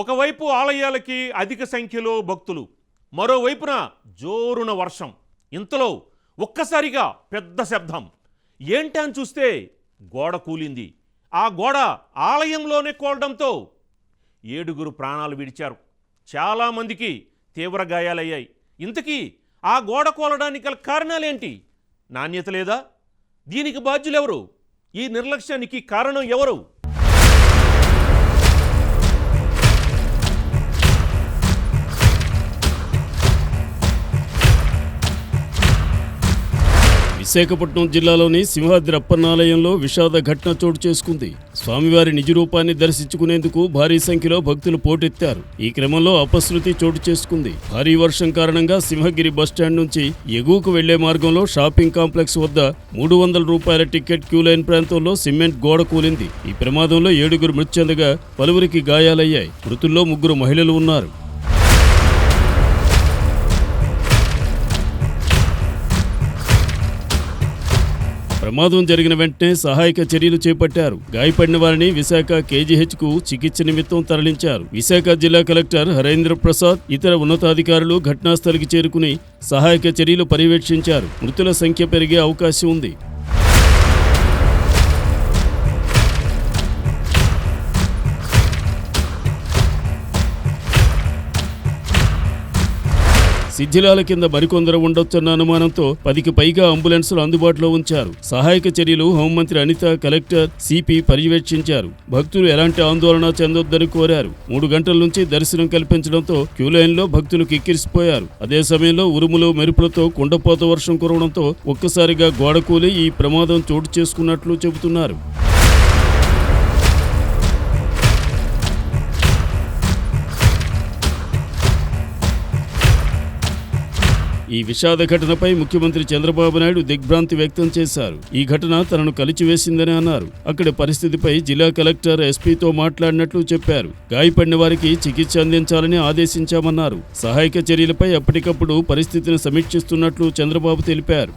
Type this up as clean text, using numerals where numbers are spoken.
ఒకవైపు ఆలయాలకి అధిక సంఖ్యలో భక్తులు, మరోవైపున జోరున వర్షం. ఇంతలో ఒక్కసారిగా పెద్ద శబ్దం. ఏంటని చూస్తే గోడ కూలింది. ఆ గోడ ఆలయంలోనే కూలడంతో 7 ప్రాణాలు విడిచారు. చాలామందికి తీవ్ర గాయాలయ్యాయి. ఇంతకీ ఆ గోడ కూలడానికి గల కారణాలేంటి? నాణ్యత లేదా? దీనికి బాధ్యులెవరు? ఈ నిర్లక్ష్యానికి కారణం ఎవరు? విశాఖపట్నం జిల్లాలోని సింహాద్రి అప్పన్నాలయంలో విషాద ఘటన చోటు చేసుకుంది. స్వామివారి నిజరూపాన్ని దర్శించుకునేందుకు భారీ సంఖ్యలో భక్తులు పోటెత్తారు. ఈ క్రమంలో అపశృతి చోటు చేసుకుంది. భారీ వర్షం కారణంగా సింహగిరి బస్టాండ్ నుంచి ఎగువకు వెళ్లే మార్గంలో షాపింగ్ కాంప్లెక్స్ వద్ద 300 రూపాయల టికెట్ క్యూ లైన్ ప్రాంతంలో సిమెంట్ గోడ కూలింది. ఈ ప్రమాదంలో 7 మృతి చెందగా పలువురికి గాయాలయ్యాయి. మృతుల్లో 3 మహిళలు ఉన్నారు. ప్రమాదం జరిగిన వెంటనే సహాయక చర్యలు చేపట్టారు. గాయపడిన వారిని విశాఖ కేజీహెచ్కు చికిత్స నిమిత్తం తరలించారు. విశాఖ జిల్లా కలెక్టర్ హరేంద్ర ప్రసాద్, ఇతర ఉన్నతాధికారులు ఘటనాస్థలికి చేరుకుని సహాయక చర్యలు పర్యవేక్షించారు. మృతుల సంఖ్య పెరిగే అవకాశం ఉంది. శిథిలాల కింద మరికొందరు ఉండొచ్చన్న అనుమానంతో 10కి పైగా అంబులెన్సులు అందుబాటులో ఉంచారు. సహాయక చర్యలు హోంమంత్రి అనిత, కలెక్టర్, సిపి పర్యవేక్షించారు. భక్తులు ఎలాంటి ఆందోళన చెందొద్దని కోరారు. 3 గంటల నుంచి దర్శనం కల్పించడంతో క్యూలైన్లో భక్తులు కిక్కిరిసిపోయారు. అదే సమయంలో ఉరుములు, మెరుపులతో కుండపోత వర్షం కురవడంతో ఒక్కసారిగా గోడ కూలి ఈ ప్రమాదం చోటు చేసుకున్నట్లు చెబుతున్నారు. ఈ విషాద ఘటనపై ముఖ్యమంత్రి చంద్రబాబు నాయుడు దిగ్భ్రాంతి వ్యక్తం చేశారు. ఈ ఘటన తనను కలిచివేసిందని అన్నారు. అక్కడి పరిస్థితిపై జిల్లా కలెక్టర్, ఎస్పీతో మాట్లాడినట్లు చెప్పారు. గాయపడిన వారికి చికిత్స అందించాలని ఆదేశించామన్నారు. సహాయక చర్యలపై అప్పటికప్పుడు పరిస్థితిని సమీక్షిస్తున్నట్లు చంద్రబాబు తెలిపారు.